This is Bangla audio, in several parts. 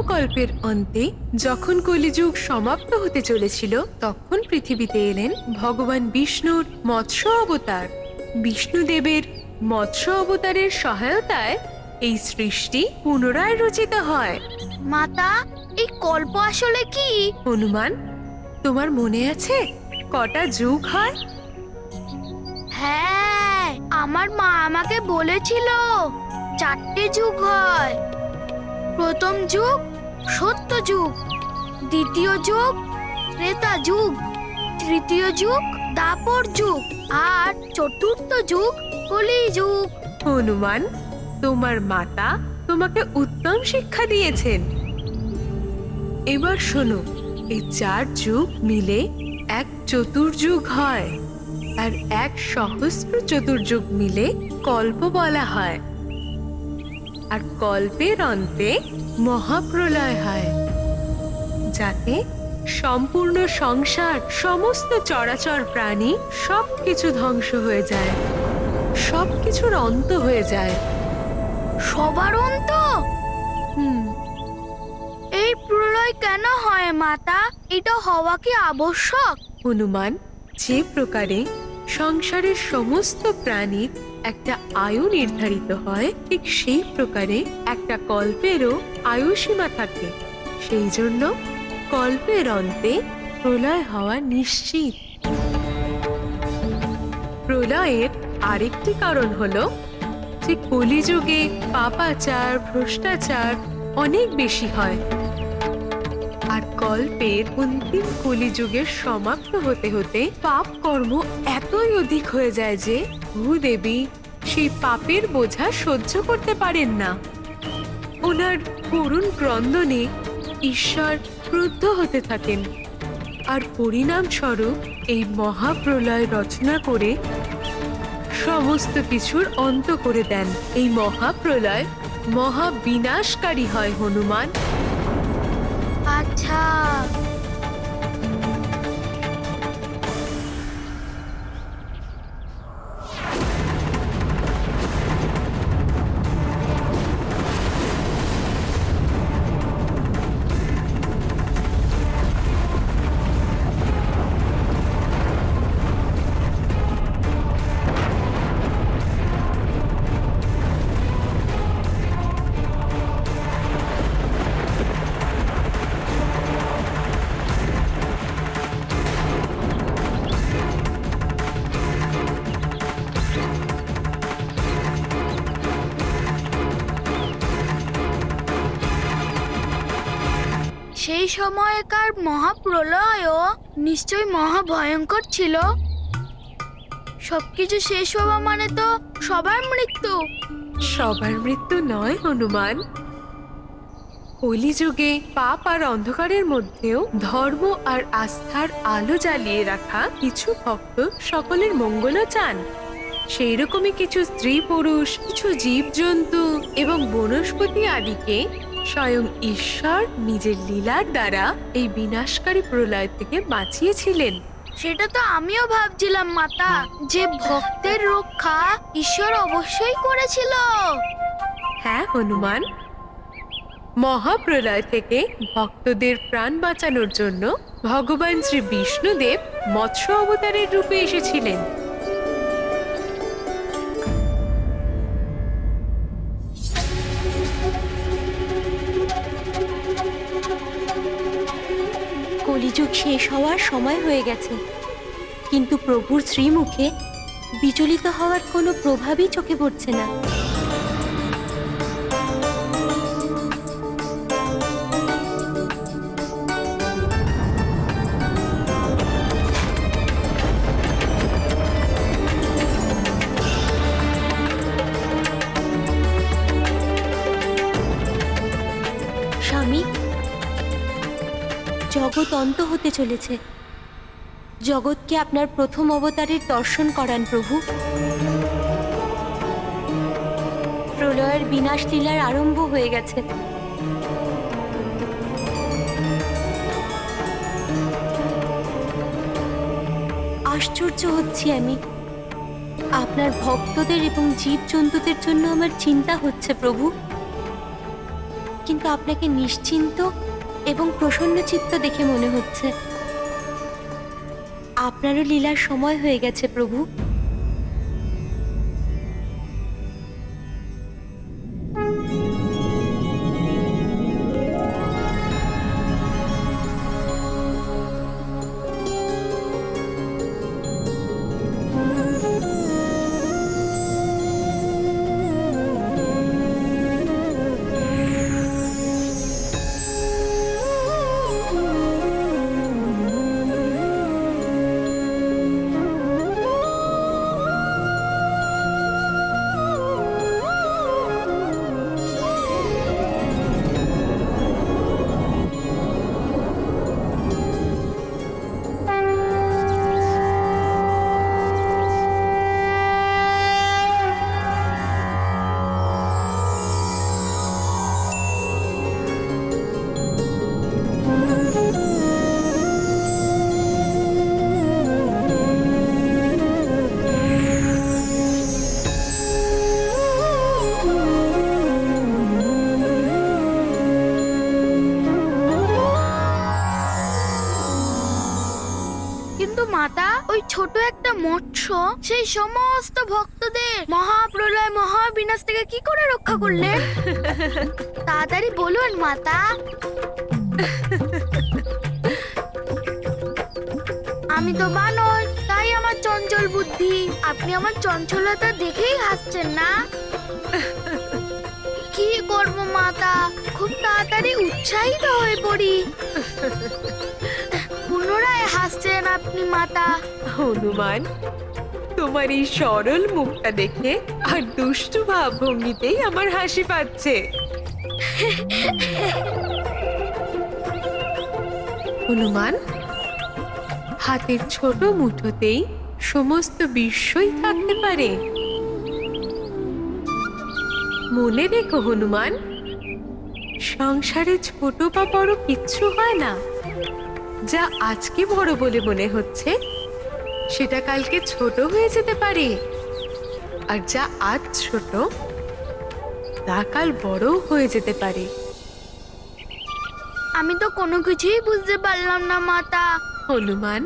কল্পের অন্তে যখন কলিযুগ সমাপ্ত হতে চলেছিল, তখন পৃথিবীতে এলেন ভগবান বিষ্ণুর মৎস্য অবতার। বিষ্ণুদেবের মৎস্য অবতারের সহায়তায় এই সৃষ্টি পুনরায় রচিত হয়। মাতা, এই কল্প আসলে কি? হনুমান, তোমার মনে আছে কটা যুগ হয়? হ্যাঁ, আমার মা আমাকে বলেছিল 4টে যুগ হয়। প্রথম যুগ সত্য যুগ, দ্বিতীয় যুগ ত্রেতা যুগ, তৃতীয় যুগ দাপর যুগ, আর চতুর্থ যুগ কলি যুগ। হনুমান, তোমার মাতা তোমাকে উত্তম শিক্ষা দিয়েছেন। এবার শোনো, এই 4 যুগ মিলে এক চতুর্যুগ হয়, আর এক সহস্র চতুর্যুগ মিলে কল্প বলা হয়। আর কল্পের অন্তে মহাপ্রলয় হয়, যাতে সম্পূর্ণ সংসার, সমস্ত চরাচর প্রাণী সবকিছু ধ্বংস হয়ে যায়, সবকিছুর অন্ত হয়ে যায়। সবার অন্ত? হুম এই প্রলয় কেন হয় মাতা? এটা হওয়া কি আবশ্যক? হনুমান, যে প্রকারে সংসারের সমস্ত প্রাণীর একটা আয়ু নির্ধারিত হয়, ঠিক সেই প্রকারে একটা কল্পেরও আয়ুসীমা থাকে। সেই জন্য কল্পের অন্তে প্রলয় হওয়া নিশ্চিত। প্রলয়ের আরেকটি কারণ হলো যে কলিযুগে পাপাচার, ভ্রষ্টাচার অনেক বেশি হয়। আর কল্পের অন্তিম কলিযুগের সমাপ্ত হতে হতে পাপ কর্ম এতই অধিক হয়ে যায় যে ভূদেবী সেই পাপের বোঝা সহ্য করতে পারেন না। ওনার করুণ ক্রন্দনে ঈশ্বর ক্রুদ্ধ হতে থাকেন, আর পরিণাম স্বরূপ এই মহাপ্রলয় রচনা করে সমস্ত কিছুর অন্ত করে দেন। এই মহাপ্রলয় মহাবিনাশকারী হয় হনুমান। আচ্ছা, সেই সময়কার মহাপ্রলয়ও নিশ্চয় মহাভয়ঙ্কর ছিল। সবকিছু শেষ হওয়া মানে তো সবার মৃত্যু। সবার মৃত্যু নয় হনুমান, কলিযুগে পাপ আর অন্ধকারের মধ্যেও ধর্ম আর আস্থার আলো জ্বালিয়ে রাখা কিছু ভক্ত সকলের মঙ্গলও চান। সেই রকমই কিছু স্ত্রী পুরুষ, কিছু জীবজন্তু এবং বনস্পতি আদিকে স্বয়ং ঈশ্বর নিজের লীলার দ্বারা এই বিনাশকারী প্রলয় থেকে বাঁচিয়েছিলেন। সেটা তো আমিও ভাবছিলাম মাতা, যে ভক্তের রক্ষা ঈশ্বর অবশ্যই করেছিল। হ্যাঁ হনুমান, মহাপ্রলয় থেকে ভক্তদের প্রাণ বাঁচানোর জন্য ভগবান শ্রী বিষ্ণুদেব মৎস্য অবতারের রূপে এসেছিলেন। কলিযুগ শেষ হওয়ার সময় হয়ে গেছে, কিন্তু প্রভুর শ্রীমুখে বিচলিত হওয়ার কোনো প্রভাবই চোখে পড়ছে না। স্বামী, জগৎ অন্ত হতে চলেছে। জগৎকে আপনার প্রথম অবতারের দর্শন করান প্রভু। প্রলয়ের বিনাশ লীলার আরম্ভ হয়ে গেছে। আশ্চর্য হচ্ছি আমি। আপনার ভক্তদের এবং জীবজন্তুদের জন্য আমার চিন্তা হচ্ছে প্রভু। কিন্তু আপনাকে নিশ্চিন্ত এবং প্রসন্ন চিত্ত দেখে মনে হচ্ছে আপনারও লীলার সময় হয়ে গেছে প্রভু। কিন্তু মাতা, ওই ছোট একটা মৎস্য সেই সমস্ত ভক্তদের মহাপ্রলয় মহাবিনাশ থেকে কি করে রক্ষা করলেন? তাড়াতাড়ি বলুন মাতা। আমি তো বানর, তাই আমার চঞ্চল বুদ্ধি। আপনি আমার চঞ্চলতা দেখেই হাসছেন না? কি করব মাতা, খুব তাড়াতাড়ি উৎসাহিত হয়ে পড়ি। পুনরায় হাসছেন আপনি মাতা। হনুমান, তোমার এই সরল মুখটা দেখে আর দুষ্টু ভাবভঙ্গিতেই আমার হাসি পাচ্ছে। হনুমান, হাতের ছোট মুঠোতেই সমস্ত বিশ্বই থাকতে পারে। মনে রেখো হনুমান, সংসারে ছোট বা বড় কিচ্ছু হয় না। যা আজকে বড় বলে মনে হচ্ছে সেটা কালকে ছোট হয়ে যেতে পারে, আর যা আজ ছোট তা কাল বড় হয়ে যেতে পারে। আমি তো কোনো কিছুই বুঝতে পারলাম না মাতা। হনুমান,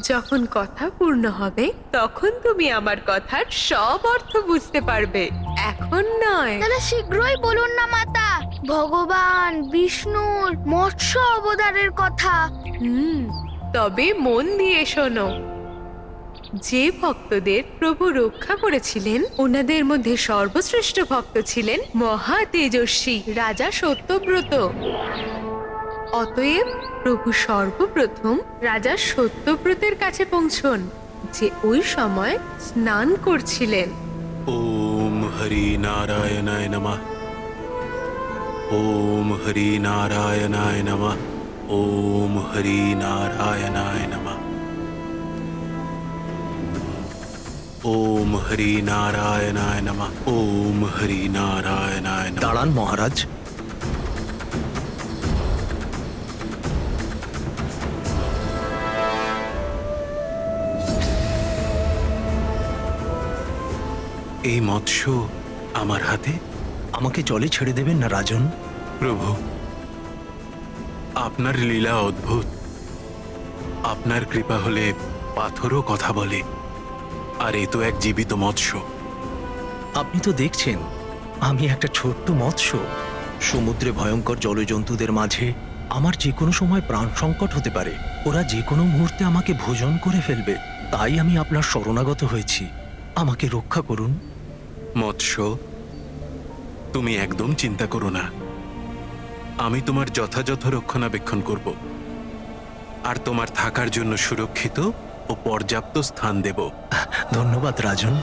যখন কথা পূর্ণ হবে তখন তুমি আমার কথার সব অর্থ বুঝতে পারবে, এখন নয়। তাহলে শীঘ্রই বলুন না মাতা, ভগবান বিষ্ণুর মৎস্য অবতারের কথা। তবে মন দিয়ে শোনো। যে ভক্তদের প্রভু রক্ষা করেছিলেন ওনাদের মধ্যে সর্বশ্রেষ্ঠ ভক্ত ছিলেন মহা তেজস্বী রাজা সত্যব্রত। অতএব প্রভু সর্বপ্রথম রাজা সত্যব্রতের কাছে পৌঁছন, যে ওই সময় স্নান করছিলেন। ওম হরি নারায়ণায় নমঃ। ওম হরি নারায়ণায় নমঃ। ওম হরি নারায়ণায় নমঃ। ওম হরি নারায়ণায় নমঃ। ওম হরি নারায়ণায় নমঃ। দাঁড়ান মহারাজ, এই মৎস্য আমার হাতে। আমাকে জলে ছেড়ে দেবেন না রাজন। প্রভু, আপনার লীলা অদ্ভুত। আপনার কৃপা হলে পাথরও কথা বলে, আর এ তো এক জীবিত মৎস্য। আপনি তো দেখছেন আমি একটা ছোট্ট মৎস্য। সমুদ্রে ভয়ঙ্কর জলজন্তুদের মাঝে আমার যে কোনো সময় প্রাণ সংকট হতে পারে। ওরা যে কোনো মুহূর্তে আমাকে ভোজন করে ফেলবে। তাই আমি আপনার শরণাগত হয়েছি, আমাকে রক্ষা করুন। মৎস্য, তুমি একদম চিন্তা করো না। আমি তোমার যথাযথ রক্ষণাবেক্ষণ করব, আর তোমার থাকার জন্য সুরক্ষিত ও পর্যাপ্ত স্থান দেব। ধন্যবাদ রাজন।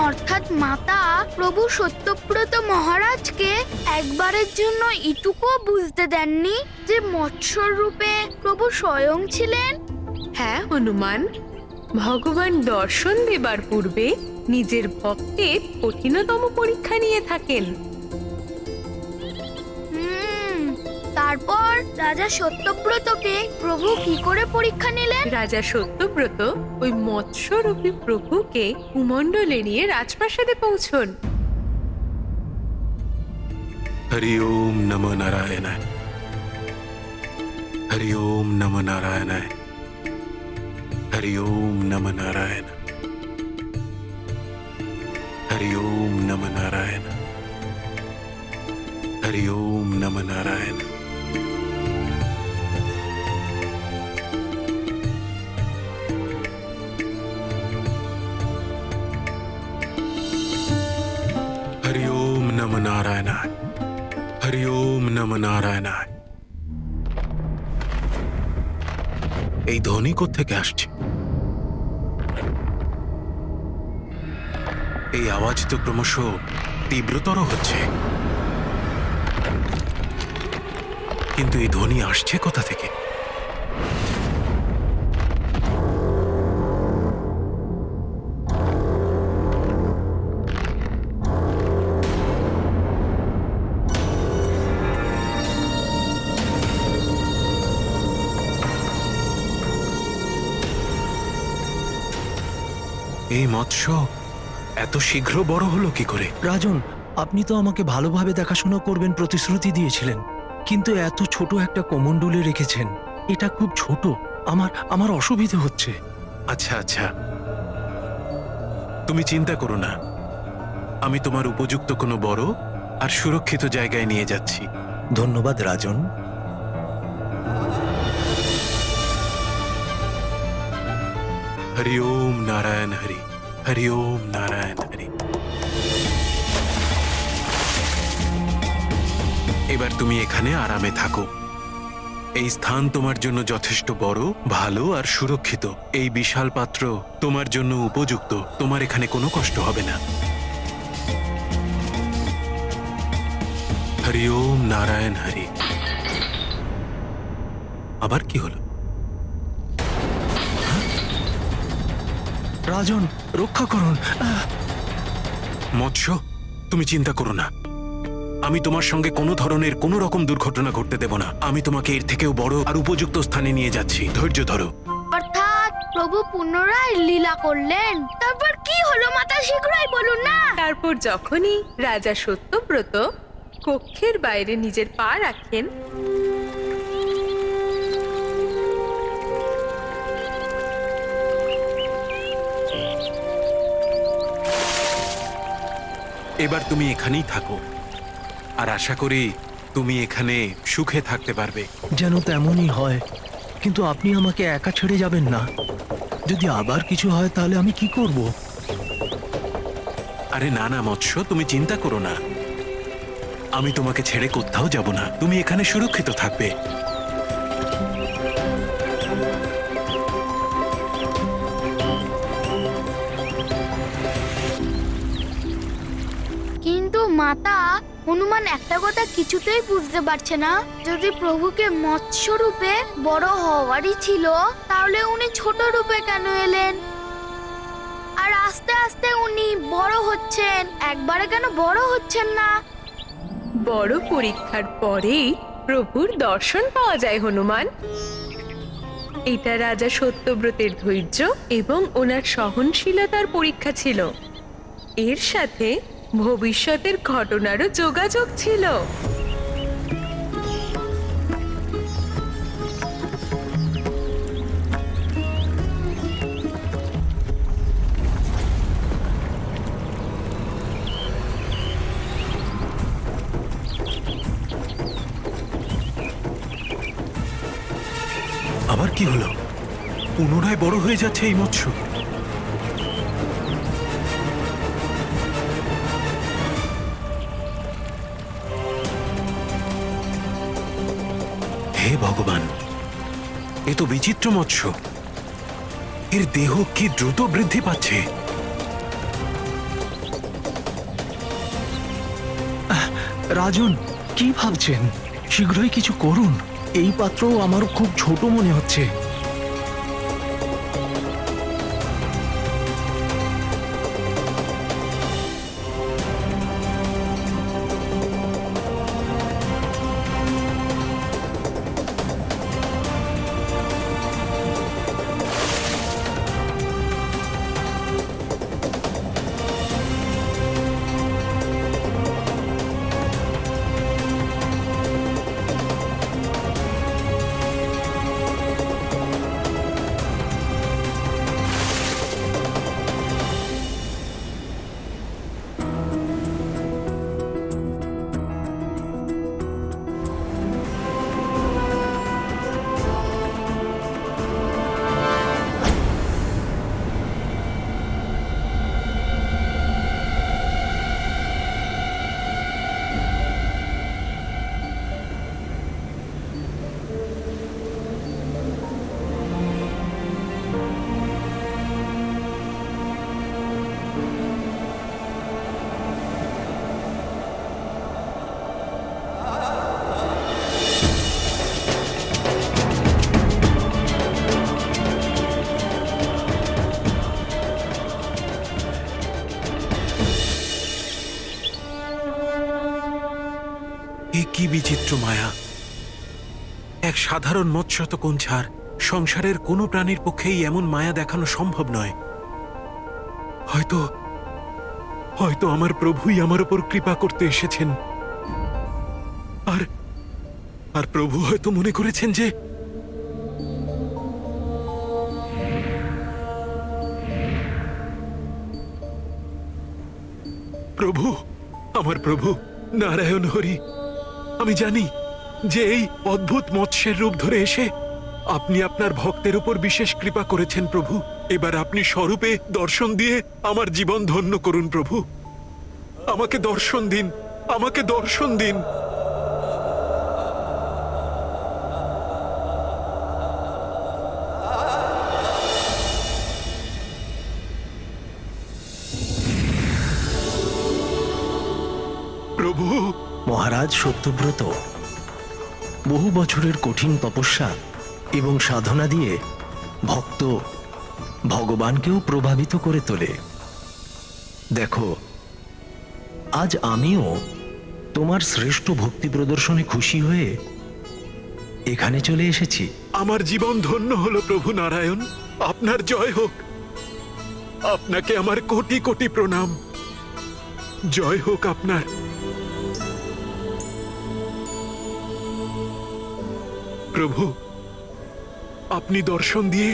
অর্থাৎ মাতা, প্রভু সত্যব্রত মহারাজকে একবারের জন্য এটুকুও বুঝতে দেননি যে মৎস্য রূপে প্রভু স্বয়ং ছিলেন। হ্যাঁ হনুমান, ভগবান দর্শন দেবার পূর্বে নিজের ভক্তের কঠিনতম পরীক্ষা নিয়ে থাকেন। তার তারপর রাজা সত্যব্রতকে প্রভু কি করে পরীক্ষা নিলেন? রাজা সত্যব্রত ওই মৎস্যরূপী প্রভুকে কুমণ্ডলে নিয়ে রাজপ্রাসাদে পৌঁছন। হরি ওম নমো নারায়ণায়, হরি ওম নমো নারায়ণায়, হরি ওম নমো নারায়ণ, হরি ওম নমো নারায়ণ, হরি ওম নমো নারায়ণ। হরি ওম নমো নারায়ণায়, হরি ওম নমো নারায়ণায়। এই ধ্বনি কোত্থেকে আসছে? এই আওয়াজ তো ক্রমশ তীব্রতর হচ্ছে, কিন্তু এই ধ্বনি আসছে কোথা থেকে? এই মৎস্য এত শীঘ্র বড় হলো কি করে? রাজন, আপনি তো আমাকে ভালোভাবে দেখাশোনা করবেন প্রতিশ্রুতি দিয়েছিলেন, কিন্তু এত ছোট একটা কমণ্ডলে রেখেছেন। এটা খুব ছোট, আমার অসুবিধে হচ্ছে। আচ্ছা আচ্ছা, তুমি চিন্তা করো না, আমি তোমার উপযুক্ত কোনো বড় আর সুরক্ষিত জায়গায় নিয়ে যাচ্ছি। ধন্যবাদ রাজন। হরি ওম নারায়ণ হরি, হরি ওম নারায়ণ হরি। এবার তুমি এখানে আরামে থাকো। এই স্থান তোমার জন্য যথেষ্ট বড়, ভালো আর সুরক্ষিত। এই বিশাল পাত্র তোমার জন্য উপযুক্ত। তোমার এখানে কোনো কষ্ট হবে না। হরি ওম নারায়ণ হরি। আবার কি হলো? রাজন, রক্ষা করুন। মৎস্য, তুমি চিন্তা করো না, আমি তোমার সঙ্গে কোনো ধরনের কোনো রকম দুর্ঘটনা ঘটতে দেব না। আমি তোমাকে এর থেকেও বড় আর উপযুক্ত স্থানে নিয়ে যাচ্ছি। ধৈর্য ধরো। অর্থাৎ প্রভু পুনরায় লীলা করলেন। তারপর কি হলো মাতা, শীঘ্রই বলুন না। তারপর যখনই রাজা সত্যব্রত কক্ষের বাইরে নিজের পা রাখেন, এবার তুমি এখানেই থাকো, আর আশা করি তুমি এখানে সুখে থাকতে পারবে। যেন তেমনই হয়, কিন্তু আপনি আমাকে একা ছেড়ে যাবেন না। যদি আবার কিছু হয় তাহলে আমি কি করব? আরে না না মৎস্য, তুমি চিন্তা করো না, আমি তোমাকে ছেড়ে কোথাও যাব না। তুমি এখানে সুরক্ষিত থাকবে। কিন্তু মাতা, হনুমান একটা কথা কিছুতেই বুঝতে পারছে না। যদি প্রভুকে মৎস্য রূপে বড় হওয়ারই ছিল, তাহলে উনি ছোট রূপে কেন এলেন? আর আস্তে আস্তে উনি বড় হচ্ছেন, একবারে কেন বড় হচ্ছেন না? বড় পরীক্ষার পরেই প্রভুর দর্শন পাওয়া যায় হনুমান। এটা রাজা সত্যব্রতের ধৈর্য এবং ওনার সহনশীলতার পরীক্ষা ছিল। এর সাথে ভবিষ্যতের ঘটনারও যোগাযোগ ছিল। আবার কি হলো? পুনরায় বড় হয়ে যাচ্ছে এই মৎস্য। হে ভগবান, এ তো বিচিত্র মৎস্য। এর দেহ কি দ্রুত বৃদ্ধি পাচ্ছে। রাজন, কি ভাবছেন? শীঘ্রই কিছু করুন। এই পাত্রও আমার খুব ছোট মনে হচ্ছে। বিচিত্র মায়া! এক সাধারণ মৎস্যতকোন ছাড় সংসারের কোনো প্রাণীর পক্ষেই এমন মায়া দেখানো সম্ভব নয়। হয়তো হয়তো আমার প্রভুই আমার উপর কৃপা করতে এসেছেন। আর আর প্রভু হয়তো মনে করেছেন যে প্রভু, আমার প্রভু নারায়ণ হরি, আমি জানি যে এই অদ্ভুত মৎস্যের রূপ ধরে এসে আপনি আপনার ভক্তের উপর বিশেষ কৃপা করেছেন প্রভু। এবার আপনি স্বরূপে দর্শন দিয়ে আমার জীবন ধন্য করুন প্রভু। আমাকে দর্শন দিন, আমাকে দর্শন দিন। প্রভু! মহারাজ সত্যব্রত বহু বছরের কঠিন তপস্যা এবং সাধনা দিয়ে ভক্ত ভগবানকেও প্রভাবিত করে তোলে। দেখো, আজ আমিও তোমার শ্রেষ্ঠ ভক্তি প্রদর্শনে খুশি হয়ে এখানে চলে এসেছি। আমার জীবন ধন্য হলো প্রভু নারায়ণ। আপনার জয় হোক। আপনাকে আমার কোটি কোটি প্রণাম। জয় হোক আপনার। প্রভু, আপনি দর্শন দিয়ে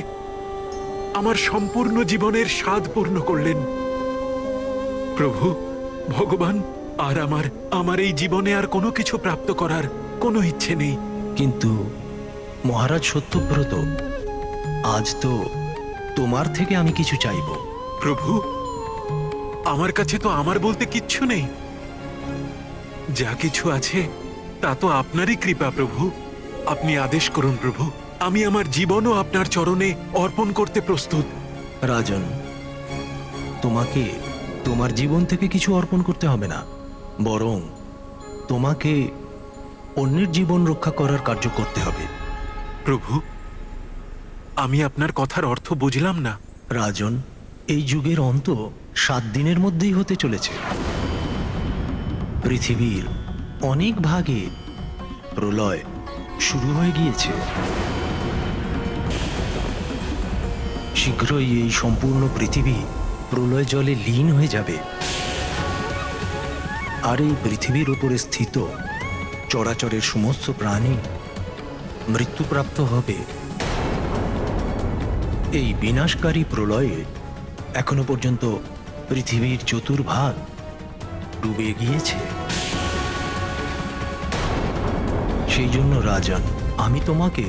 আমার সম্পূর্ণ জীবনের স্বাদ পূর্ণ করলেন। প্রভু ভগবান, আর আমার এই জীবনে আর কোনো কিছু প্রাপ্ত করার কোনো ইচ্ছে নেই। কিন্তু মহারাজ সত্যব্রত, আজ তো তোমার থেকে আমি কিছু চাইব। প্রভু, আমার কাছে তো আমার বলতে কিচ্ছু নেই। যা কিছু আছে তা তো আপনারই কৃপা প্রভু। আপনি আদেশ করুন প্রভু। আমি আমার জীবনও আপনার চরণে অর্পণ করতে প্রস্তুত। রাজন, তোমাকে তোমার জীবন থেকে কিছু অর্পণ করতে হবে না, বরং তোমাকে অন্যের জীবন রক্ষা করার কার্য করতে হবে। প্রভু, আমি আপনার কথার অর্থ বুঝলাম না। রাজন, এই যুগের অন্ত 7 দিনের মধ্যেই হতে চলেছে। পৃথিবীর অনেক ভাগে প্রলয় শুরু হয়ে গিয়েছে। শীঘ্রই এই সম্পূর্ণ পৃথিবী প্রলয় জলে লীন হয়ে যাবে, আর এই পৃথিবীর উপরে স্থিত চরাচরের সমস্ত প্রাণী মৃত্যুপ্রাপ্ত হবে। এই বিনাশকারী প্রলয়ে এখনো পর্যন্ত পৃথিবীর চতুর্ভাগ ডুবে গিয়েছে। সেই জন্য রাজন, আমি তোমাকে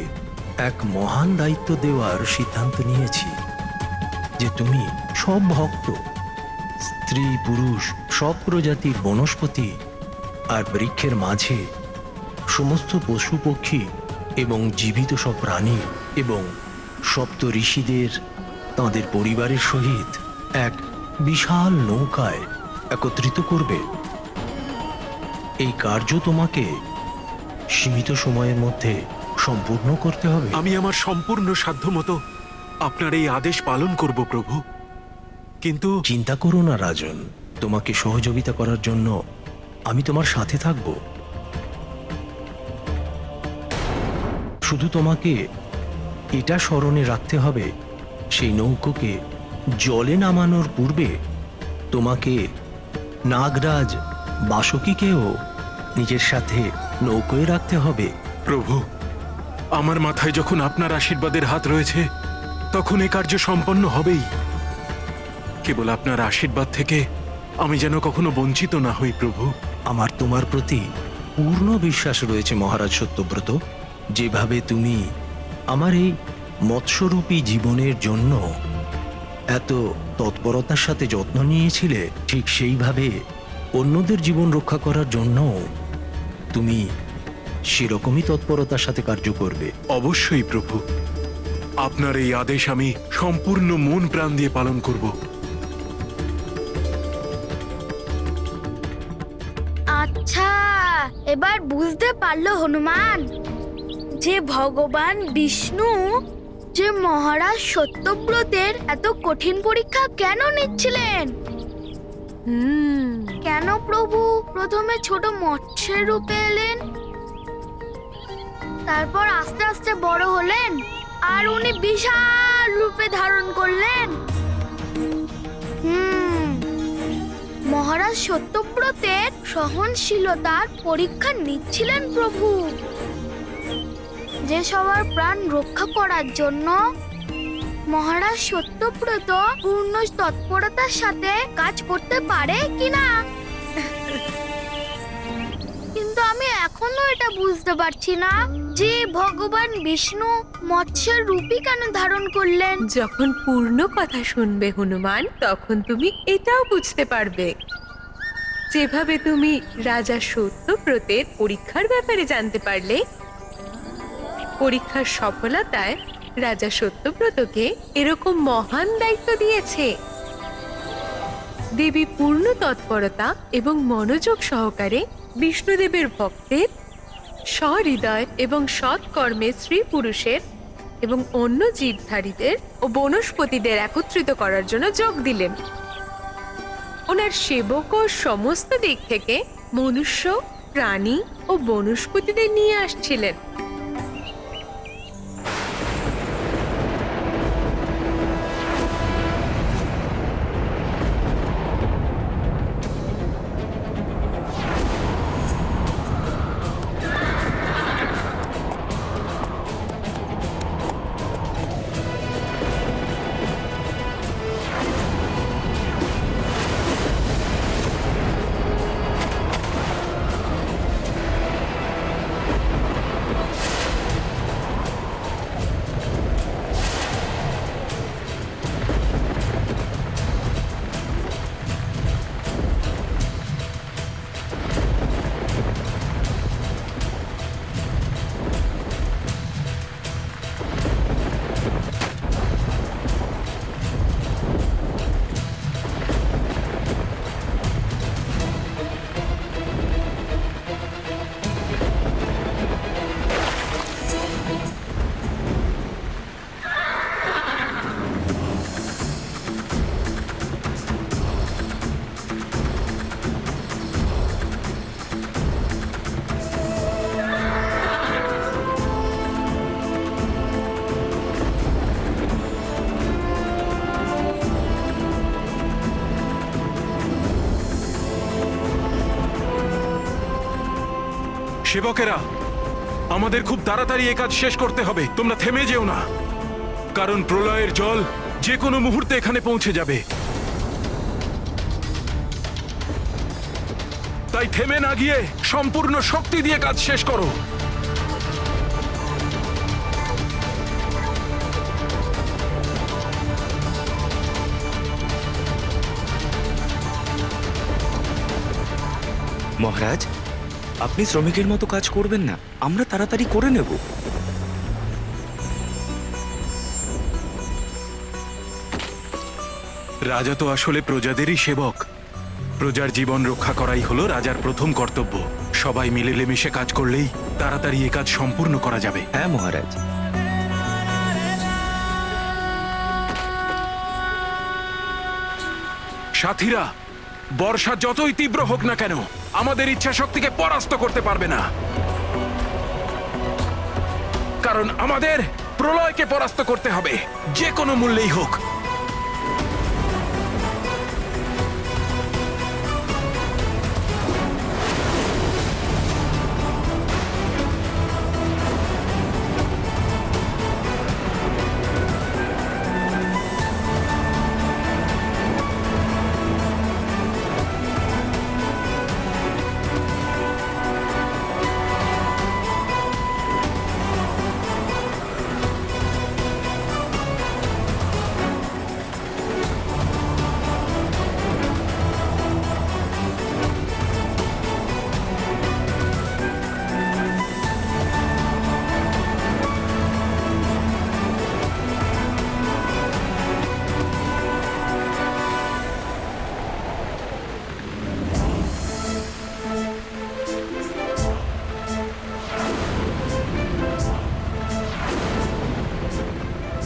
এক মহান দায়িত্ব দেওয়ার সিদ্ধান্ত নিয়েছি যে তুমি সব ভক্ত, স্ত্রী পুরুষ, সব প্রজাতির বনস্পতি আর বৃক্ষের মাঝে সমস্ত পশু পক্ষী এবং জীবিত সব প্রাণী এবং সপ্ত ঋষিদের তাঁদের পরিবারের সহিত এক বিশাল নৌকায় একত্রিত করবে। এই কার্য তোমাকে সীমিত সময়ের মধ্যে সম্পূর্ণ করতে হবে। আমি আমার সম্পূর্ণ সাধ্যমতো আপনার এই আদেশ পালন করব প্রভু। কিন্তু চিন্তা করো না রাজন, তোমাকে সহযোগিতা করার জন্য আমি তোমার সাথে থাকব। শুধু তোমাকে এটা স্মরণে রাখতে হবে, সেই নৌকোকে জলে নামানোর পূর্বে তোমাকে নাগরাজ বাসুকীকেও নিজের সাথে নৌকোয় রাখতে হবে। প্রভু, আমার মাথায় যখন আপনার আশীর্বাদের হাত রয়েছে তখন এ কার্য সম্পন্ন হবেই। কেবল আপনার আশীর্বাদ থেকে আমি যেন কখনো বঞ্চিত না হই প্রভু। আমার তোমার প্রতি পূর্ণ বিশ্বাস রয়েছে মহারাজ সত্যব্রত। যেভাবে তুমি আমার এই মৎস্যরূপী জীবনের জন্য এত তৎপরতার সাথে যত্ন নিয়েছিলে, ঠিক সেইভাবে অন্যদের জীবন রক্ষা করার জন্য তুমি সেরকমই তৎপরতার সাথে কার্য করবে। অবশ্যই প্রভু, আপনার এই আদেশ আমি সম্পূর্ণ মন প্রাণ দিয়ে পালন করব। আচ্ছা, এবার বুঝতে পারলো হনুমান যে ভগবান বিষ্ণু যে মহারাজ সত্যব্রতের এত কঠিন পরীক্ষা কেন নিচ্ছিলেন। কেন প্রভু প্রথমে ছোট মৎস্যের রূপে এলেন তারপর আস্তে আস্তে বড় হলেন আর উনি বিশাল রূপে ধারণ করলেন। মহারাজ সত্যব্রতের সহনশীলতার পরীক্ষা নিচ্ছিলেন প্রভু, যে সবার প্রাণ রক্ষা করার জন্য মহারাজ সত্যব্রত পূর্ণ তৎপরতার সাথে কাজ করতে পারে কিনা। কিন্তু আমি এখনো এটা বুঝতে পারছি না যে ভগবান বিষ্ণু মৎস্যের রূপই কেন ধারণ করলেন। যখন পূর্ণ কথা শুনবে হনুমান, তখন তুমি এটাও বুঝতে পারবে। যেভাবে তুমি রাজা সত্যব্রতের পরীক্ষার ব্যাপারে জানতে পারলে, পরীক্ষার সফলতায় রাজা সত্যব্রতকে এরকম মহান দায়িত্ব দিয়েছে। দেবী পূর্ণ তৎপরতা এবং মনোযোগ সহকারে বিষ্ণুদেবের ভক্তের সহৃদয় এবং সৎ কর্মে স্ত্রী পুরুষের এবং অন্য জীবধারীদের ও বনস্পতিদের একত্রিত করার জন্য যোগ দিলেন। ওনার সেবক ও সমস্ত দিক থেকে মনুষ্য, প্রাণী ও বনস্পতিদের নিয়ে আসছিলেন। সেবকেরা, আমাদের খুব তাড়াতাড়ি এ কাজ শেষ করতে হবে। তোমরা থেমে যেও না, কারণ প্রলয়ের জল যে কোনো মুহূর্তে এখানে পৌঁছে যাবে। তাই থেমে না গিয়ে সম্পূর্ণ শক্তি দিয়ে কাজ শেষ করো। মহারাজ, আপনি শ্রমিকের মতো কাজ করবেন না, আমরা তাড়াতাড়ি করে নেব। রাজা তো আসলে প্রজাদেরই সেবক। প্রজার জীবন রক্ষা করাই হলো রাজার প্রথম কর্তব্য। সবাই মিলেমিশে কাজ করলেই তাড়াতাড়ি এ কাজ সম্পূর্ণ করা যাবে। হ্যাঁ মহারাজ। সাথীরা, বর্ষা যতই তীব্র হোক না কেন, আমাদের ইচ্ছা শক্তিকে পরাস্ত করতে পারবে না, কারণ আমাদের প্রলয়কে পরাস্ত করতে হবে, যে কোনো মূল্যেই হোক।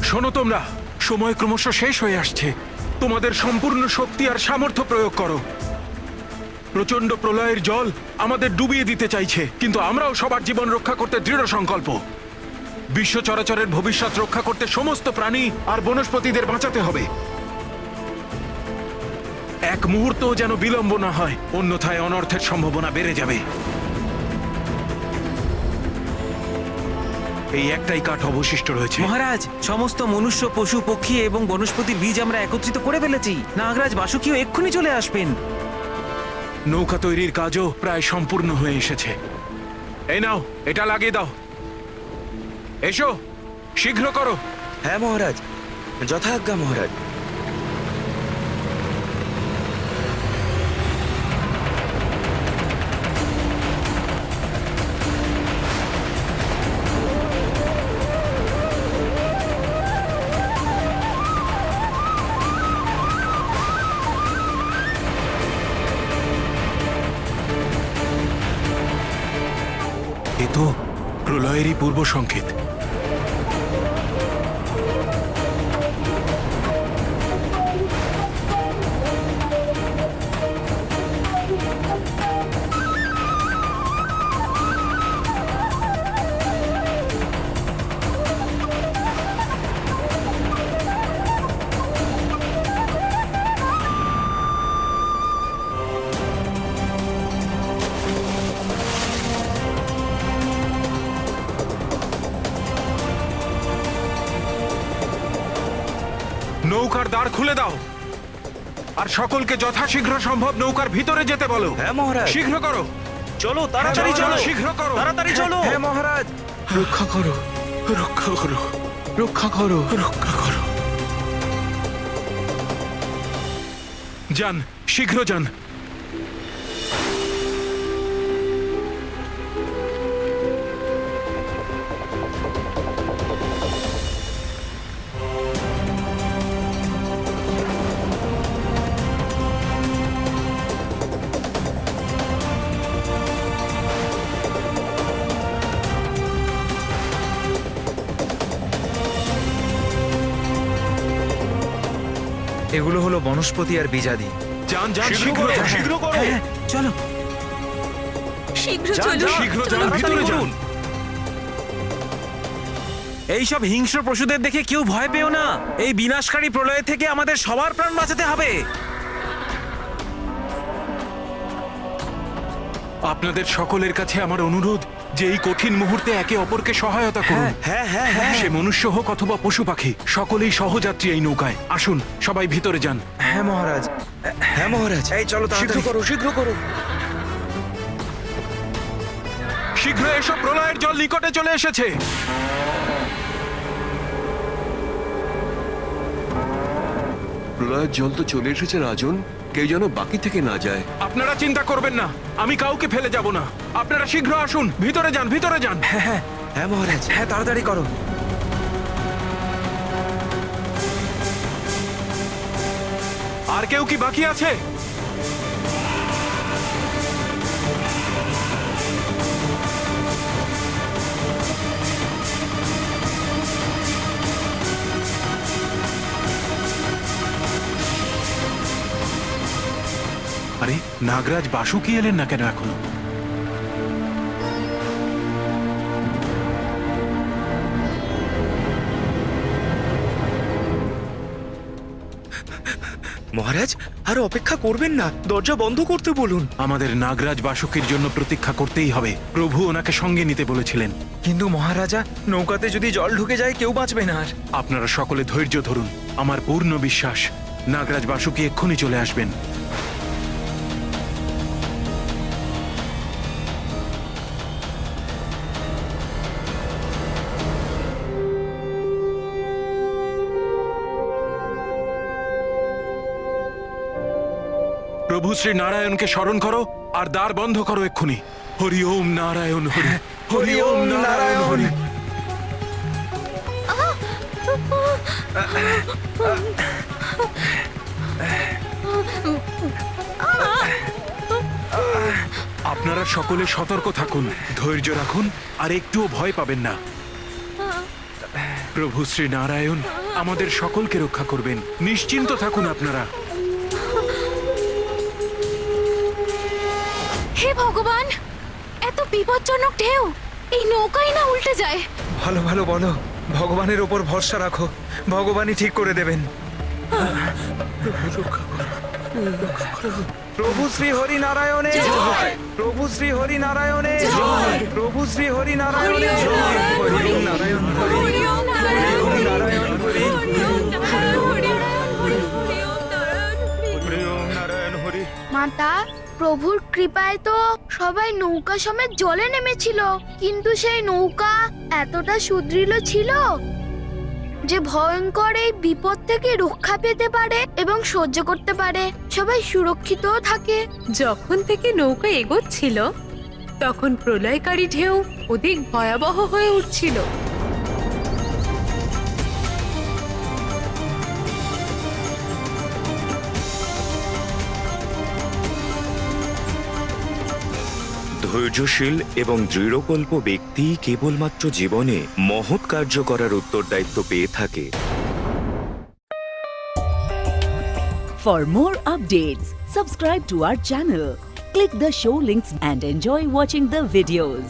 শোনো তোমরা, সময় ক্রমশ শেষ হয়ে আসছে। তোমাদের সম্পূর্ণ শক্তি আর সামর্থ্য প্রয়োগ করো। প্রচন্ড প্রলয়ের জল আমাদের ডুবিয়ে দিতে চাইছে, কিন্তু আমরাও সবার জীবন রক্ষা করতে দৃঢ় সংকল্প। বিশ্ব চরাচরের ভবিষ্যৎ রক্ষা করতে সমস্ত প্রাণী আর বনস্পতিদের বাঁচাতে হবে। এক মুহূর্তও যেন বিলম্ব না হয়, অন্যথায় অনর্থের সম্ভাবনা বেড়ে যাবে। এই একটাই কাঠ অবশিষ্ট রয়েছে। মহারাজ, সমস্ত মনুষ্য, পশু, পক্ষী এবং বনস্পতির বীজ আমরা একত্রিত করে ফেলেছি। নাগরাজ বাসুকিও এক্ষুনি চলে আসবেন। নৌকা তৈরির কাজও প্রায় সম্পূর্ণ হয়ে এসেছে। এই নাও, এটা লাগিয়ে দাও। এসো, শীঘ্র করো। হ্যাঁ মহারাজ, যথাজ্ঞা মহারাজ। এ তো প্রলয়েরই পূর্ব সংকেত। নৌকার দ্বার খুলে দাও আর সকলকে যথাশীঘ্র সম্ভব নৌকার ভিতরে যেতে বলো। হ্যাঁ মহারাজ। শীঘ্র করো। চলো তাড়াতাড়ি হ্যাঁ, চলো, শীঘ্র করো। তাড়াতাড়ি চলো। হ্যাঁ মহারাজ। রক্ষা করো, রক্ষা করো, রক্ষা করো, রক্ষা করো। যান, শীঘ্র যান। এগুলো হলো বনস্পতি আর বীজাদি। যান যান, শীঘ্র শীঘ্র করো, যান। শীঘ্র করো। হ্যাঁ, চলো। শীঘ্র যান, চলো। যান, শীঘ্র যান, তাড়াতাড়ি ভিতরে যান। করুন। এইসব হিংস্র পশুদের দেখে কেউ ভয় পেও না। এই বিনাশকারী প্রলয় থেকে আমাদের সবার প্রাণ বাঁচাতে হবে। আপনাদের সকলের কাছে আমার অনুরোধ যে এই কঠিন মুহূর্তে একে অপরকে সহায়তা করুন। হ্যাঁ হ্যাঁ হ্যাঁ। সে মনুষ্য হোক অথবা পশু পাখি, সকলেই সহযাত্রী এই নৌকায়। আসুন, সবাই ভিতরে যান। হ্যাঁ মহারাজ। হ্যাঁ মহারাজ। এই চলো শীঘ্র তাড়াতাড়ি। করো, শীঘ্র করো। শীঘ্র এসো, প্রলয়ের জল নিকটে চলে এসেছে। প্রলয়ের জল তো চলে এসেছে রাজন, কেউ যেন বাকি থেকে না যায়। আপনারা চিন্তা করবেন না, আমি কাউকে ফেলে যাব না। আপনারা শীঘ্র আসুন, ভিতরে যান, ভিতরে যান। হ্যাঁ মহারাজ। হ্যাঁ তাড়াতাড়ি করো। আর কেউ কি বাকি আছে? আরে, নাগরাজ বাসুকি এলেন না কেন এখনো? মহারাজ, আর অপেক্ষা করবেন না, দরজা বন্ধ করতে বলুন। আমাদের নাগরাজ বাসুকির জন্য প্রতীক্ষা করতেই হবে। প্রভু ওনাকে সঙ্গে নিতে বলেছিলেন। কিন্তু মহারাজা, নৌকাতে যদি জল ঢুকে যায় কেউ বাঁচবে না আর। আপনারা সকলে ধৈর্য ধরুন। আমার পূর্ণ বিশ্বাস নাগরাজ বাসুকি এক্ষুনি চলে আসবেন। প্রভু শ্রী নারায়ণকে স্মরণ করো আর দ্বার বন্ধ করো এক্ষুনি। হরি ওম নারায়ণ হরি, হরি ওম নারায়ণ হরি। আপনারা সকলে সতর্ক থাকুন, ধৈর্য রাখুন আর একটুও ভয় পাবেন না। প্রভু শ্রী নারায়ণ আমাদের সকলকে রক্ষা করবেন, নিশ্চিন্ত থাকুন আপনারা। হে ভগবান, এত বিপজ্জনক ঢেউ, এই নৌকাই না উল্টে যায়। ভালো ভালো বলো, ভগবানের ওপর ভরসা রাখো, ভগবানই ঠিক করে দেবেন। প্রভু শ্রী হরি নারায়ণে জয়, প্রভু শ্রী হরি নারায়ণে জয়, প্রভু শ্রী হরি নারায়ণে জয়, হরি ওম নারায়ণ হরি, হরি ওম নারায়ণ হরি, হরি ওম নারায়ণ হরি। মাতা, প্রভুর কৃপায় তো সবাই নৌকা সমেত জলে নেমেছিল, কিন্তু সেই নৌকা এতটা সুদৃঢ় ছিল যে ভয়ঙ্কর এই বিপদ থেকে রক্ষা পেতে পারে এবং সহ্য করতে পারে, সবাই সুরক্ষিতও থাকে। যখন থেকে নৌকা এগোচ্ছিল তখন প্রলয়কারী ঢেউ অধিক ভয়াবহ হয়ে উঠছিল। ধৈর্যশীল এবং দৃঢ়কল্প ব্যক্তি কেবলমাত্র জীবনে মহৎ কার্য করার উত্তরদায়িত্ব পেয়ে থাকে। For more updates, subscribe to our channel, click the show links and enjoy watching the videos.